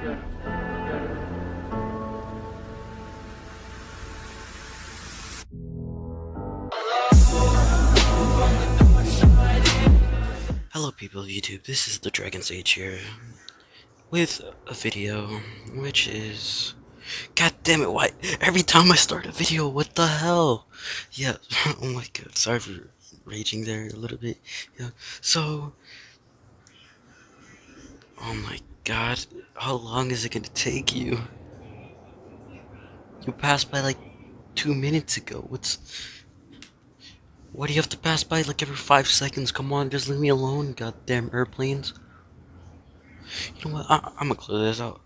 Hello people of YouTube, this is the Dragon Sage here, with a video, which is... God damn it, why? Every time I start a video, what the hell? Yeah, oh my god, sorry for raging there a little bit. Yeah, so... Oh my god, how long is it gonna take you? You passed by like 2 minutes ago, Why do you have to pass by like every 5 seconds? Come on, just leave me alone, goddamn airplanes. You know what, I'm gonna clear this out.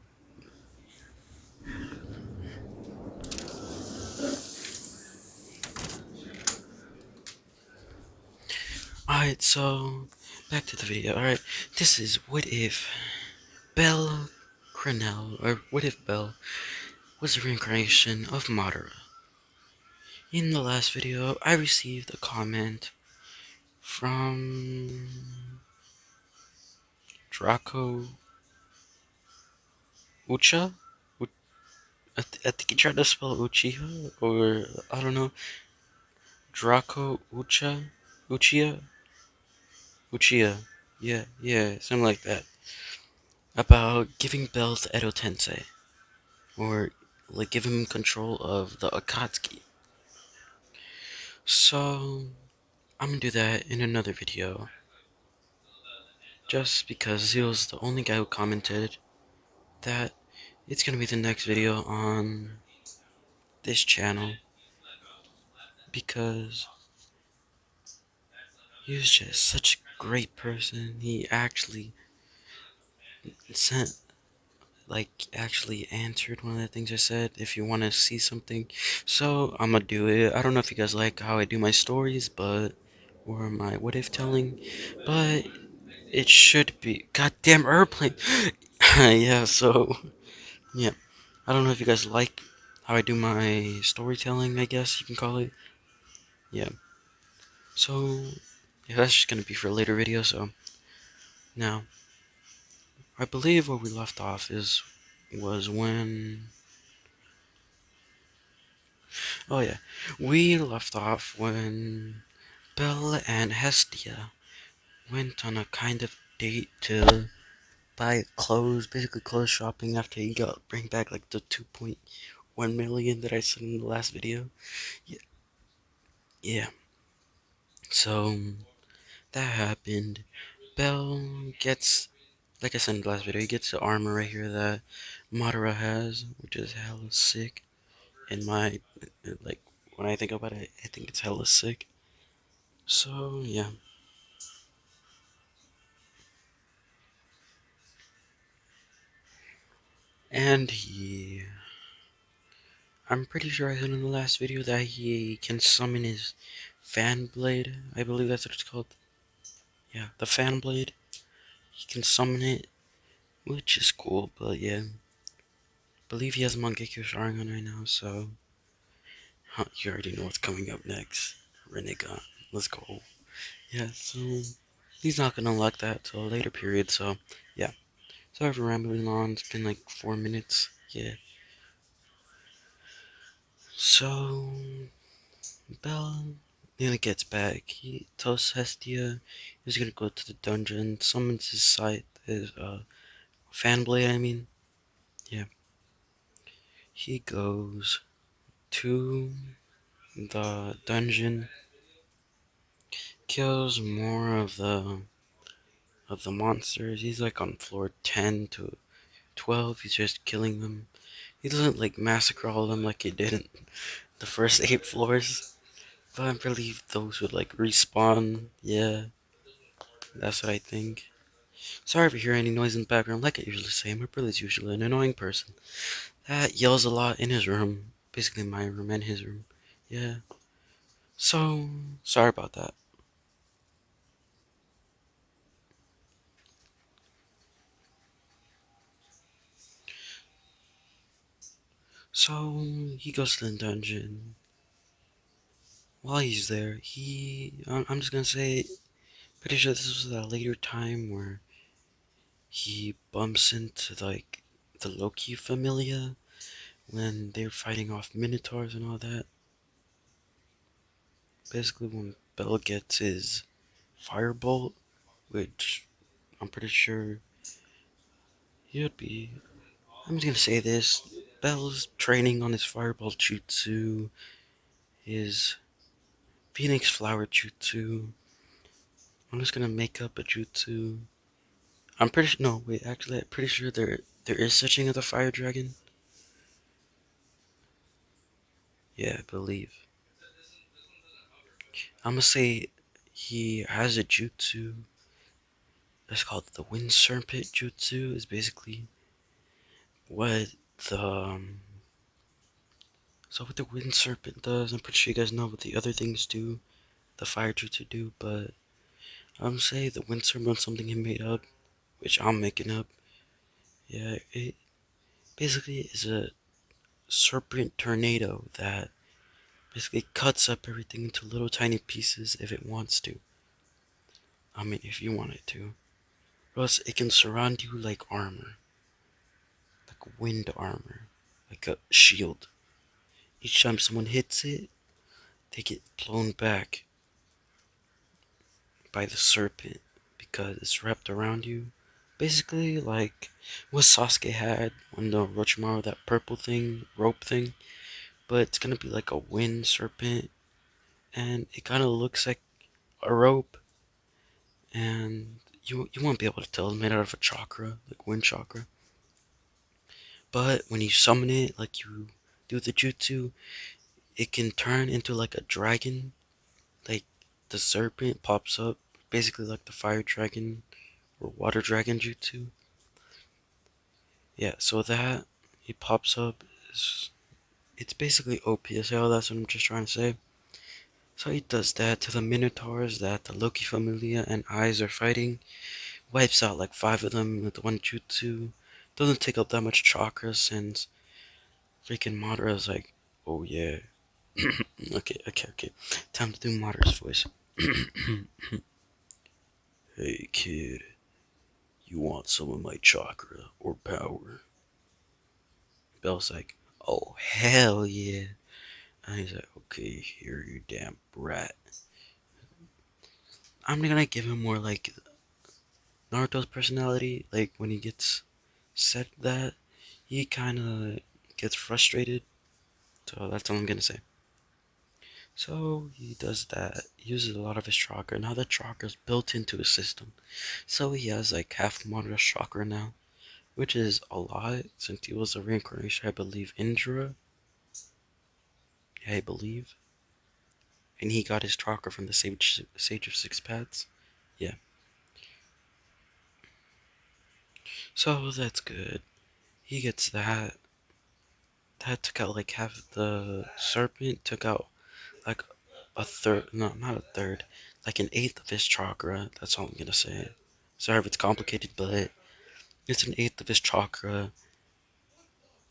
Alright, so back to the video. Alright, this is what if Belle Crenell, or what if Belle was the reincarnation of Madara. In the last video, I received a comment from Draco Ucha? I think he tried to spell Uchiha, or I don't know. Draco Ucha? Uchiha? Uchiha. Yeah, something like that. About giving Belle to Edo Tensei. Or like give him control of the Akatsuki. So I'm gonna do that in another video. Just because he was the only guy who commented that it's gonna be the next video on this channel. Because he was just such a great person. He actually sent actually answered one of the things I said if you want to see something. So I'm gonna do it. I don't know if you guys like how I do my stories, or my what if telling, but it should be goddamn airplane. Yeah, so yeah. I don't know if you guys like how I do my storytelling, I guess you can call it. Yeah. So yeah, that's just gonna be for a later video, so now I believe where we left off was when oh yeah. We left off when Belle and Hestia went on a kind of date to buy clothes, basically clothes shopping after he got bring back like the 2.1 million that I said in the last video. Yeah, yeah. So that happened. Belle gets, like I said in the last video, he gets the armor right here that Madara has, which is hella sick. In my, like, when I think about it, I think it's hella sick. So yeah. And I'm pretty sure I said in the last video that he can summon his fan blade. I believe that's what it's called. Yeah, the fan blade. He can summon it, which is cool, but yeah. Believe he has Mangekyo Sharingan right now, so you already know what's coming up next. Renegon. Let's go. Yeah, so he's not gonna unlock that till a later period, so yeah. Sorry for rambling on, it's been like 4 minutes. Yeah. So Bell nearly gets back. He tells Hestia he's gonna go to the dungeon, summons his sight, his fan blade, I mean. Yeah. He goes to the dungeon, kills more of the monsters. He's like on floor 10 to 12. He's just killing them. He doesn't like massacre all of them like he did in the first 8 floors. But I believe those would like respawn. Yeah, that's what I think. Sorry if you hear any noise in the background. Like I usually say, my brother's usually an annoying person that yells a lot in his room. Basically my room and his room. Yeah. So, sorry about that. So, he goes to the dungeon. While he's there, I'm just gonna say, pretty sure this was a later time where he bumps into, like, the Loki familia when they're fighting off minotaurs and all that. Basically, when Bell gets his firebolt, which I'm pretty sure he'd be. I'm just gonna say this: Bell's training on his firebolt jutsu, his Phoenix flower jutsu. I'm just gonna make up a jutsu. I'm pretty sure. No, wait. Actually, I'm pretty sure there is such thing as a fire dragon. Yeah, I believe. I'm gonna say he has a jutsu that's called the Wind Serpent Jutsu. Is basically what the so what the Wind Serpent does. I'm pretty sure you guys know what the other things do. The Fire Jutsu do, but I'm gonna say the Wind Serpent something he made up, which I'm making up. Yeah, it basically is a serpent tornado that basically cuts up everything into little tiny pieces if it wants to. I mean, if you want it to. Plus, it can surround you like armor, like wind armor, like a shield. Each time someone hits it, they get blown back by the serpent because it's wrapped around you. Basically, like what Sasuke had on the Orochimaru, that purple thing, rope thing, but it's gonna be like a wind serpent, and it kind of looks like a rope, and you won't be able to tell it's made out of a chakra, like wind chakra. But when you summon it, like you do the jutsu, it can turn into like a dragon. Like the serpent pops up, basically like the fire dragon or water dragon jutsu. Yeah, so that he pops up is it's basically OP as hell. That's what I'm just trying to say. So he does that to the minotaurs that the Loki familia and eyes are fighting. Wipes out like five of them with one jutsu. Doesn't take up that much chakra since freaking Madara's like, oh yeah. Okay. Time to do Madara's voice. Hey kid, you want some of my chakra or power? Bell's like, oh hell yeah. And he's like, okay, here you damn brat. I'm gonna give him more like Naruto's personality. Like when he gets said that, he kinda gets frustrated. So that's all I'm gonna say. So he does that, uses a lot of his chakra. Now the chakra is built into his system. So he has like half Madara's chakra now, which is a lot since he was a reincarnation, I believe, Indra. Yeah, I believe. And he got his chakra from the Sage of Six Paths. Yeah. So that's good. He gets that. That took out like half the serpent, took out like a third, no, not a third, like an eighth of his chakra. That's all I'm gonna say. Sorry if it's complicated, but it's an eighth of his chakra,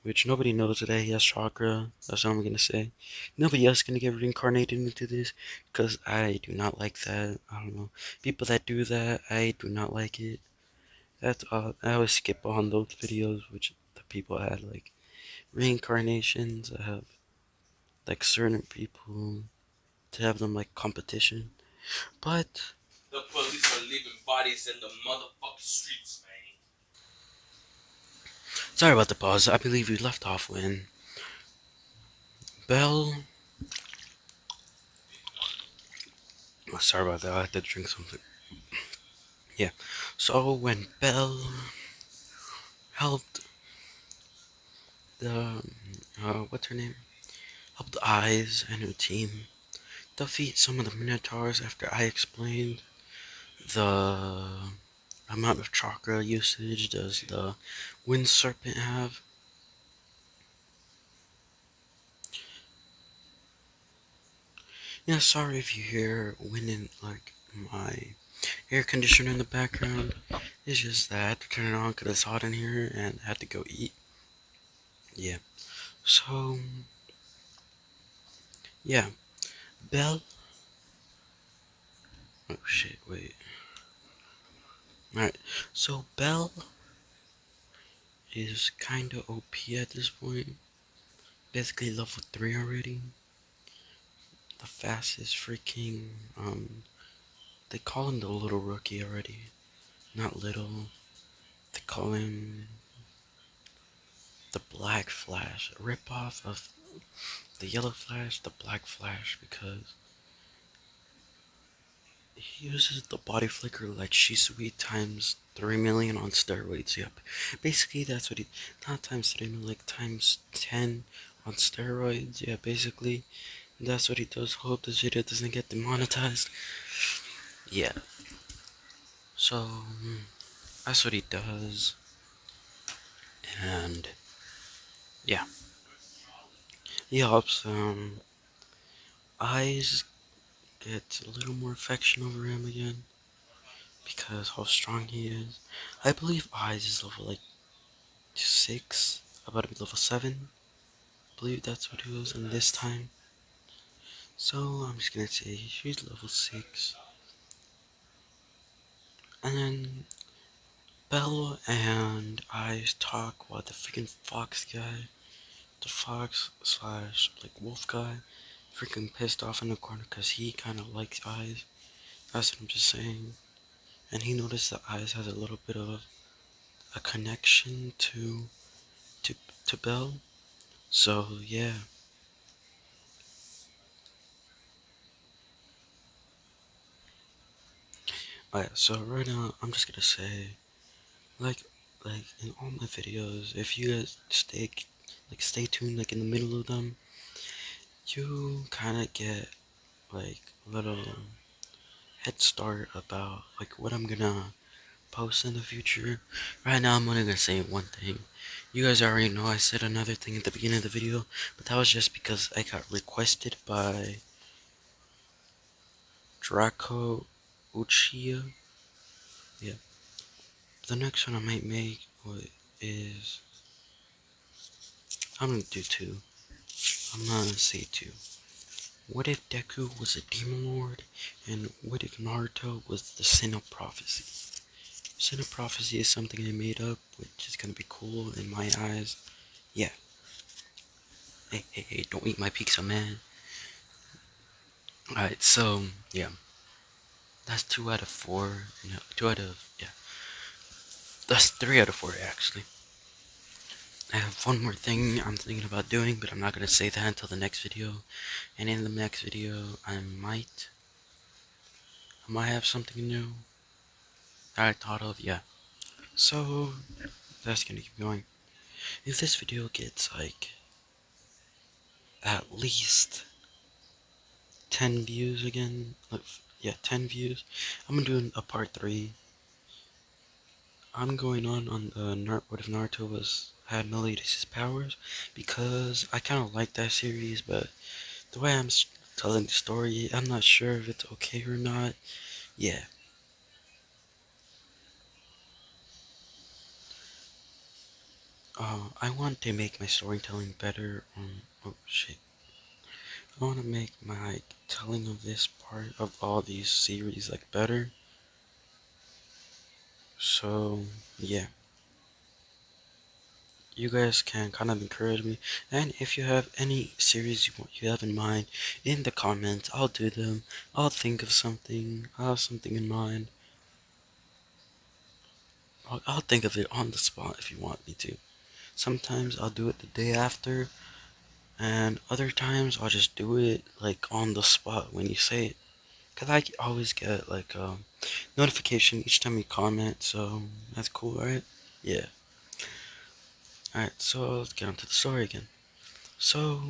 which nobody knows that he has chakra. That's all I'm gonna say. Nobody else gonna get reincarnated into this, because I do not like that. I don't know. People that do that, I do not like it. That's I always skip on those videos, which the people had like reincarnations. I have like certain people to have them like competition. But the police are leaving bodies in the motherfucking streets, man. sorry about the pause. I believe we left off when Bell. Oh, sorry about that. I had to drink something. Yeah. So when Bell helped the what's her name? Helped Eyes and her team defeat some of the Minotaurs after I explained the amount of chakra usage does the Wind Serpent have. Yeah, sorry if you hear wind in like my air conditioner in the background. It's just that I had to turn it on because it's hot in here and I had to go eat. Yeah. So, yeah. Bell. Oh shit, wait. Alright. So, Bell is kinda OP at this point. Basically level 3 already. The fastest freaking, they call him the little rookie already. Not little. They call him the Black Flash. A ripoff of the Yellow Flash, the Black Flash, because he uses the body flicker like Shisui times 3 million on steroids. Yep. Basically, that's what he. Not times 3 million, like times 10 on steroids. Yeah, basically, that's what he does. Hope this video doesn't get demonetized. Yeah. So, that's what he does. And, yeah. He helps, Eyes get a little more affection over him again. Because how strong he is. I believe Eyes is level like 6, about to be level 7. I believe that's what he was in this time. So I'm just gonna say she's level 6. And then Belle and Eyes talk while the freaking fox guy, the fox slash like wolf guy, freaking pissed off in the corner because he kind of likes Eyes. That's what I'm just saying. And he noticed that Eyes has a little bit of a connection to to Belle. So yeah. Alright, so right now I'm just gonna say like like in all my videos, if you guys stay tuned like in the middle of them, you kinda get like a little head start about like what I'm gonna post in the future. Right now I'm only gonna say one thing. You guys already know I said another thing at the beginning of the video, but that was just because I got requested by Draco Uchiha. Yeah. The next one I might make is I'm gonna do two. I'm not gonna say two. What if Deku was a demon lord? And what if Naruto was the sin of prophecy? Sin of prophecy is something I made up, which is gonna be cool in my eyes. Yeah. Hey, hey, hey, don't eat my pizza, man. Alright, so, yeah. That's 2 out of 4. No, 2 out of, yeah. That's 3 out of 4, actually. I have one more thing I'm thinking about doing, but I'm not gonna say that until the next video. And in the next video, I might have something new that I thought of, yeah. So, that's gonna keep going. If this video gets like at least 10 views again, like, yeah, 10 views, I'm gonna do a part 3. I'm going on the what if Naruto was had Meliodas' powers, because I kind of like that series, but the way I'm telling the story, I'm not sure if it's okay or not. Yeah. I want to make my storytelling better. Oh shit. I want to make my telling of this part of all these series like better. So yeah, you guys can kind of encourage me, and if you have any series you have in mind in the comments, I'll do them. I'll think of something. I'll have something in mind. I'll think of it on the spot if you want me to. Sometimes I'll do it the day after, and other times I'll just do it like on the spot when you say it. Cause I always get like notification each time you comment, so that's cool, right? Yeah. Alright, so let's get onto the story again. So,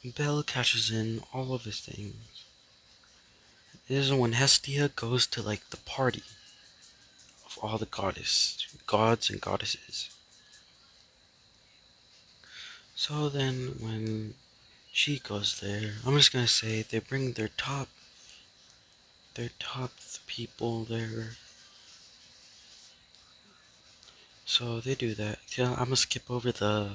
Bell catches in all of his things. This is when Hestia goes to like the party of all the gods and goddesses. So then when she goes there, I'm just gonna say they bring their top people there. So they do that. Yeah, I'm gonna skip over the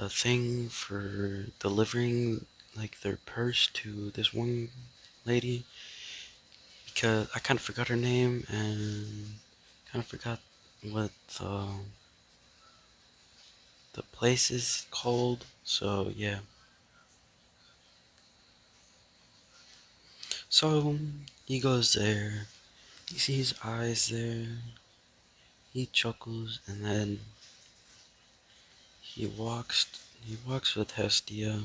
thing for delivering like their purse to this one lady, because I kind of forgot her name and kind of forgot what the place is called. So yeah. So he goes there. He sees eyes there. He chuckles and then he walks. He walks with Hestia.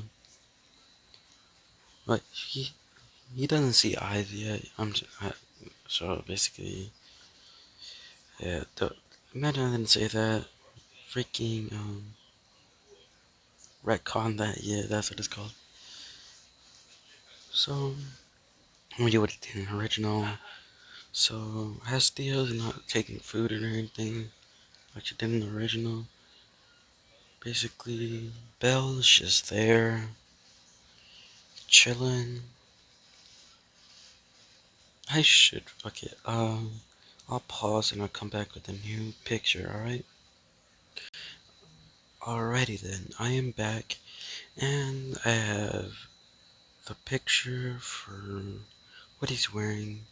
But he doesn't see eyes yet. So basically, yeah. Imagine I didn't say that. Freaking retcon that. Yeah, that's what it's called. So we do what it did in the original. So Hestia's not taking food or anything like she did in the original. Basically, Belle's just there, chilling. I should. Okay, I'll pause and I'll come back with a new picture, alright? Alrighty then, I am back and I have the picture for what he's wearing.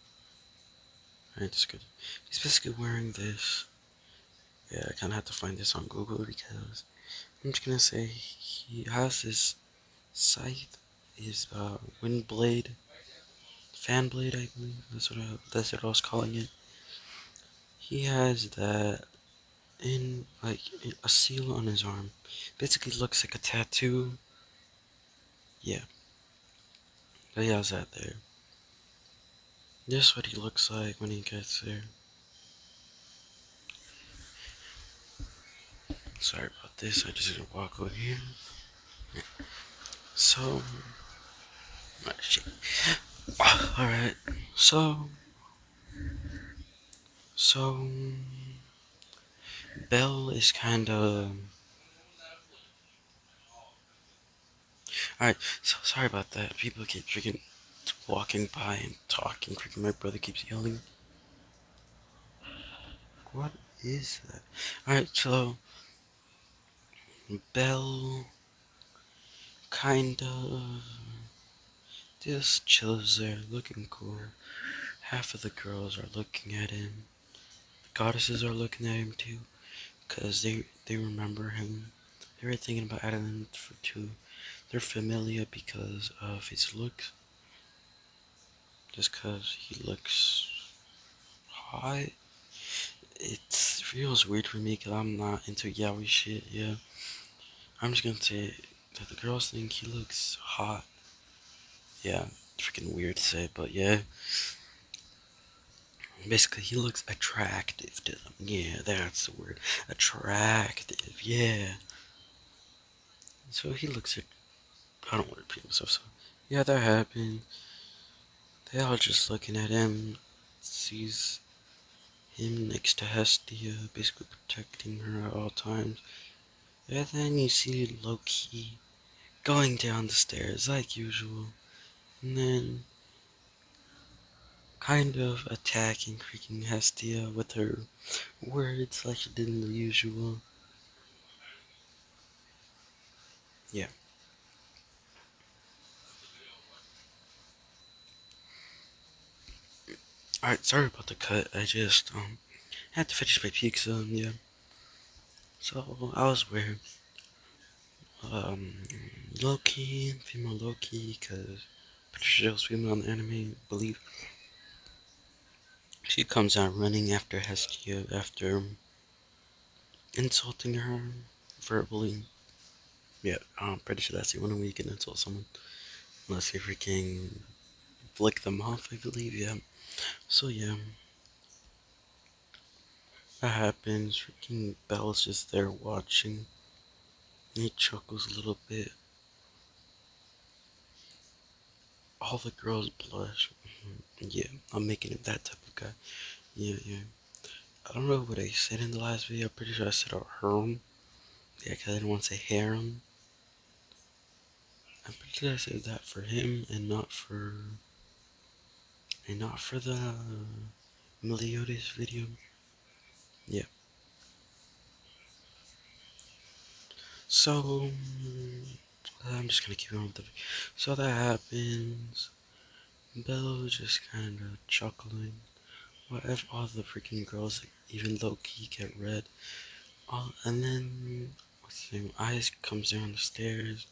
Alright, that's good. He's basically wearing this. Yeah, I kinda have to find this on Google because I'm just gonna say he has this scythe, his wind blade, fan blade, I believe. That's what I was calling it. He has that in like a seal on his arm. Basically looks like a tattoo. Yeah, but he has that there. This is what he looks like when he gets there. Sorry about this, I just had to walk over here. So, shit. Alright, so, so, Belle is kind of. Alright, so sorry about that. People keep freaking walking by and talking. Freaking my brother keeps yelling. What is that? Alright, so Belle kind of just chills there looking cool. Half of the girls are looking at him. The goddesses are looking at him too, because they remember him. They were thinking about adding him to their familia because of his looks. Just because he looks hot. It feels weird for me because I'm not into yaoi shit, yeah. I'm just gonna say that the girls think he looks hot. Yeah, freaking weird to say, but yeah. Basically, he looks attractive to them. Yeah, that's the word. Attractive, yeah. So he looks at. I don't want to repeat myself, so. Yeah, that happened. They all just looking at him. Sees him next to Hestia, basically protecting her at all times. And then you see Loki going down the stairs like usual. And then kind of attacking freaking Hestia with her words like she did in the usual. Yeah. Alright, sorry about the cut. I just had to finish my pizza, yeah. So I was with um Loki, female Loki, cause pretty sure it was female in the anime, I believe. She comes out running after Hestia after insulting her verbally. Yeah, I'm pretty sure that's the only way you can insult someone. Unless you freaking flick them off, I believe, yeah. So yeah, that happens. Freaking Belle's just there watching. He chuckles a little bit. All the girls blush. Yeah, I'm making it that type of guy. Yeah, yeah. I don't know what I said in the last video. I'm pretty sure I said a harem. Yeah, because I didn't want to say harem. I'm pretty sure I said that for him and not for the Meliodas video. Yeah. So I'm just gonna keep going with the. So that happens. Belle's just kind of chuckling, what if all the freaking girls, even low key, get red? And then what's his name? Ice comes down the stairs.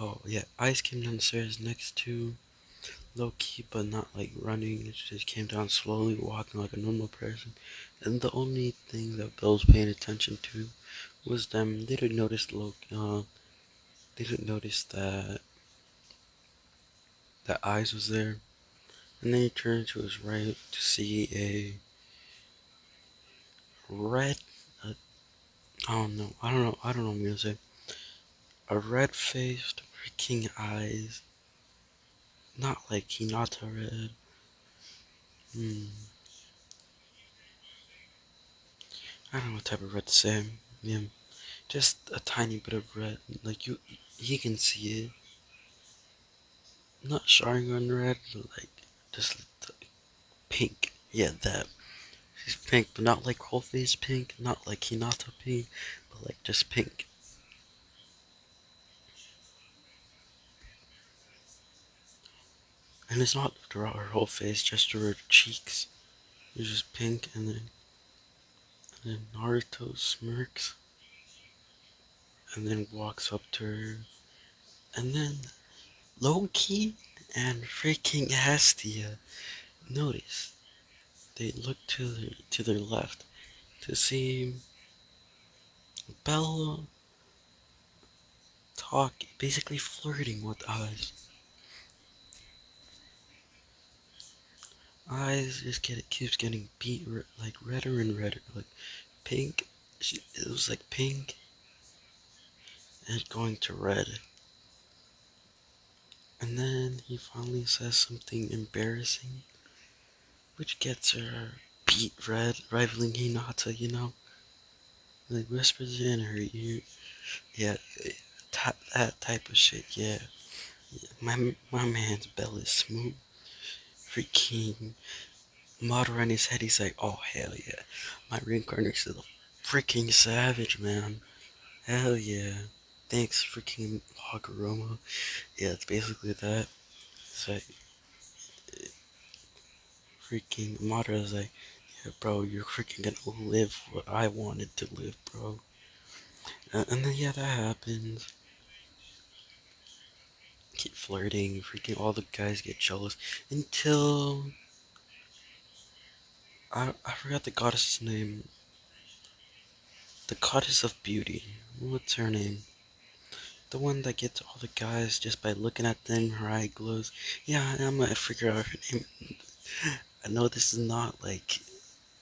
Oh yeah, Ice came down the stairs next to low key, but not like running. It just came down slowly, walking like a normal person. And the only thing that Bill was paying attention to was them. They didn't notice they didn't notice that Eyes was there. And then he turned to his right to see a red. Uh, I don't know music. A red-faced freaking Eyes, not like Hinata red. Hmm. I don't know what type of red to say. Yeah, just a tiny bit of red. Like he can see it. Not Sharingan red, but like just pink. Yeah, that. She's pink, but not like whole face pink, not like Hinata pink, but like just pink. And it's not throughout her whole face, just through her cheeks. It's just pink, and then Naruto smirks, and then walks up to her, and then Loki and freaking Hestia notice. They look to their left to see Bella talk, basically flirting with Eyes. Eyes just keeps getting beat like redder and redder, like pink. It was like pink and going to red, and then he finally says something embarrassing, which gets her beat red, rivaling Hinata. Like whispers in her ear. Yeah, that type of shit. Yeah, my man's bell is smooth. Freaking Madara in his head. He's like, oh hell yeah, my reincarnation is a freaking savage man. Hell yeah. Thanks, freaking Haguruma. Yeah, it's basically that. It's like, freaking Madara's like, yeah, bro, you're freaking gonna live what I wanted to live, bro. And then, yeah, that happens. Keep flirting, freaking all the guys get jealous. Until, I forgot the goddess's name. The goddess of beauty. What's her name? The one that gets all the guys just by looking at them, her eye glows. Yeah, I'm gonna figure out her name. I know this is not like,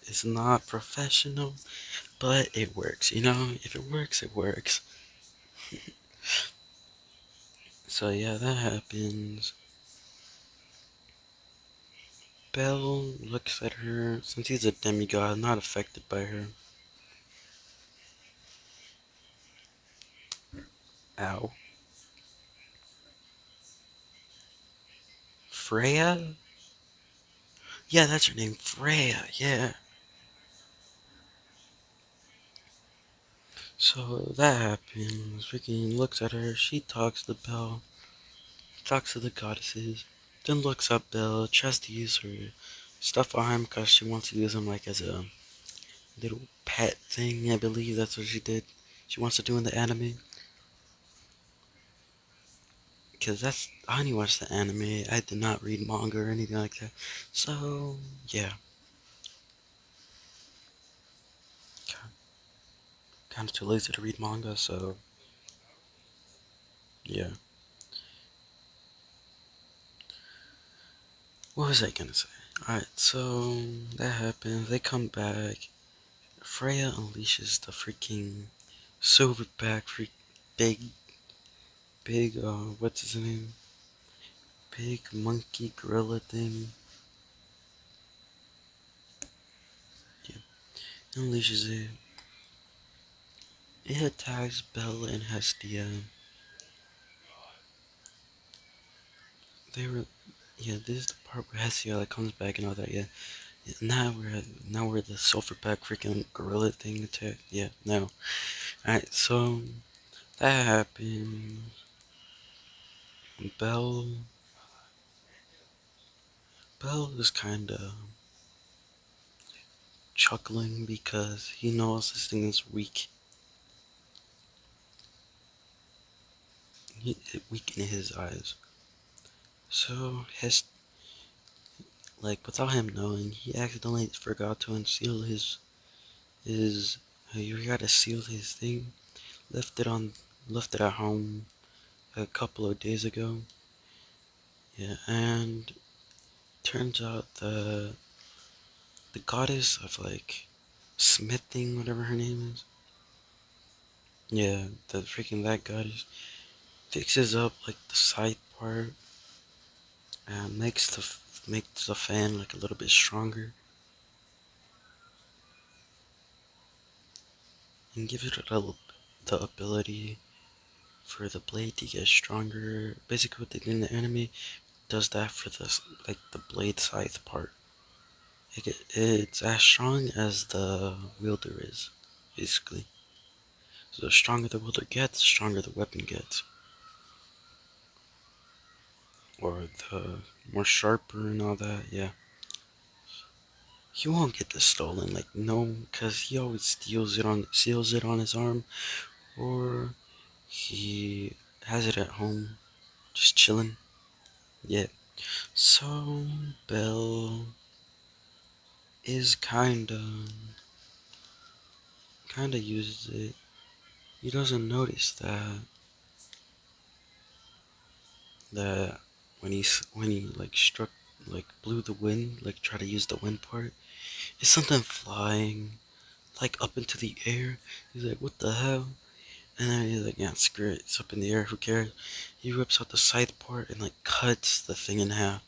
it's not professional, but it works, If it works, it works. So yeah, that happens. Belle looks at her, since he's a demigod, not affected by her. Ow. Freya? Yeah, that's her name, Freya, yeah. So that happens. Ricky looks at her, she talks to Belle, talks to the goddesses, then looks up Belle, tries to use her stuff on him because she wants to use him like as a little pet thing, I believe that's what she did. She wants to do in the anime. Because I only watched the anime. I did not read manga or anything like that. So, yeah. Kind of too lazy to read manga, so, yeah. What was I gonna say? Alright, so, that happens. They come back. Freya unleashes the freaking silverback, big, what's his name? Big monkey gorilla thing. Yeah. Unleashes it. It attacks Bella and Hestia. They were, yeah, this is the part where Hestia like comes back and all that, yeah. Yeah, now we're the silverback freaking gorilla thing attack. Yeah, no. Alright, so that happened. Belle Bell is kinda chuckling because he knows this thing is weak. Weak in his eyes. So his like without him knowing, he accidentally forgot to unseal his he forgot to seal his thing. Left it on left it at home a couple of days ago. Yeah, and turns out the goddess of like smithing, whatever her name is. Yeah, the freaking that goddess fixes up like the side part and makes the fan like a little bit stronger and gives it the ability for the blade to get stronger. Basically, what they did in the anime does that for the like the blade scythe part. It's as strong as the wielder is, basically. So the stronger the wielder gets, the stronger the weapon gets, or the more sharper and all that. Yeah, he won't get this stolen. Like no, because he always seals it on his arm, or he has it at home, just chilling. Yeah. So Bell is kinda uses it. He doesn't notice that when he like struck like blew the wind, like try to use the wind part, it's something flying like up into the air. He's like, what the hell? And then he's like, yeah, screw it, it's up in the air, who cares? He rips out the side part and like cuts the thing in half.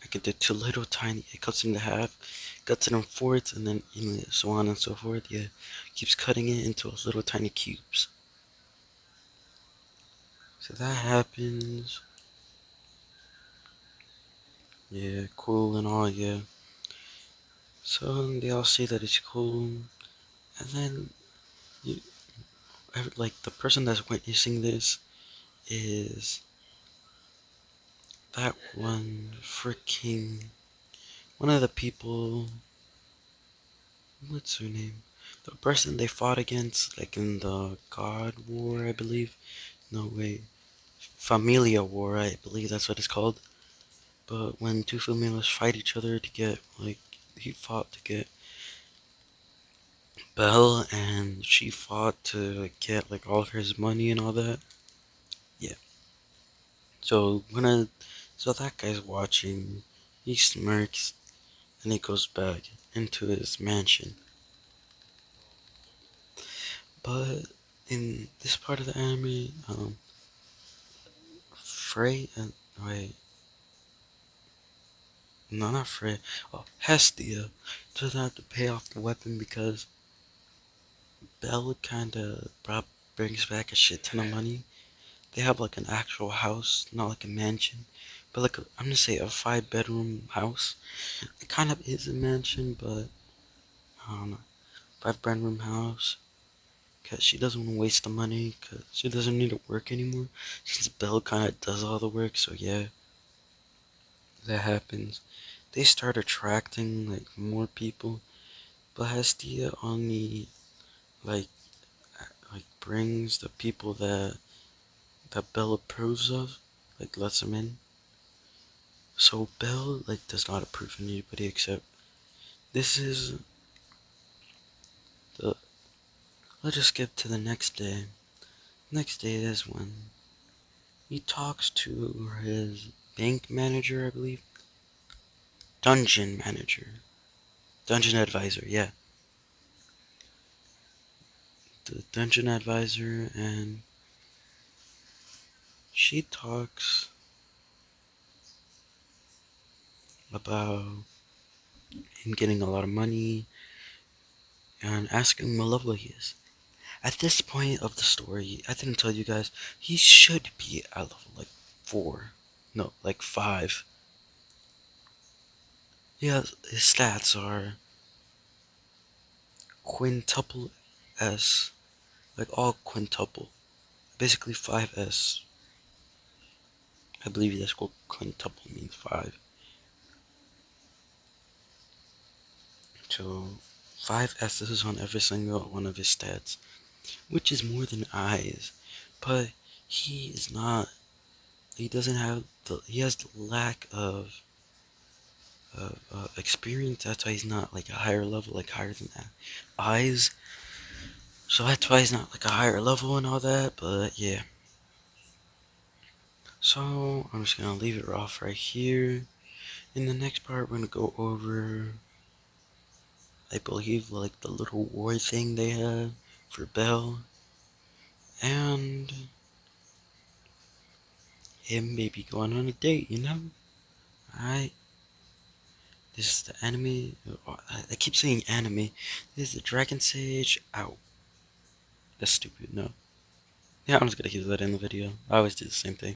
Like it did two little tiny, it cuts it into half, cuts it in fourths, and then so on and so forth. Yeah, keeps cutting it into little tiny cubes. So that happens. Yeah, cool and all. Yeah. So they all say that it's cool, and then you, like the person that's witnessing this is that one of the people. What's her name? The person they fought against, like in the God War, I believe. No, wait. Familia War, I believe that's what it's called. But when two familias fight each other to get, like, he fought to get Belle, and she fought to like, get, like, all his money and all that. Yeah. So that guy's watching, he smirks, and he goes back into his mansion. But in this part of the anime, Frey and, wait, no, not Frey, oh, Hestia doesn't have to pay off the weapon because Belle brings back a shit ton of money. They have like an actual house, not like a mansion, but like I'm gonna say a 5 bedroom house. It kind of is a mansion, but I don't know, 5 bedroom house. Cause she doesn't want to waste the money, cause she doesn't need to work anymore. Since Belle kind of does all the work, so yeah, that happens. They start attracting like more people, but Hestia only like brings the people that Belle approves of, like lets them in. So Belle like does not approve of anybody except this is the. Let's just skip to the next day. Next day is when he talks to his bank manager, I believe, dungeon manager, dungeon advisor. Yeah, the dungeon advisor, and she talks about him getting a lot of money and asking him how level he is. At this point of the story, I didn't tell you guys, he should be at level like 4. No, like 5. Yeah, his stats are quintuple S, like all quintuple. Basically 5S. I believe that's what quintuple means, 5. So 5 S's on every single one of his stats, which is more than eyes. But he is not. He doesn't have the. He has the lack of experience. That's why he's not like a higher level, like higher than that. Eyes. So that's why he's not like a higher level and all that. But yeah. So I'm just gonna leave it off right here. In the next part, we're gonna go over, I believe, like the little war thing they had for Belle, and him maybe going on a date, you know? Alright, this is the enemy. I keep saying enemy. This is the Dragon Sage out. That's stupid, no. Yeah, I'm just gonna keep that in the video. I always do the same thing.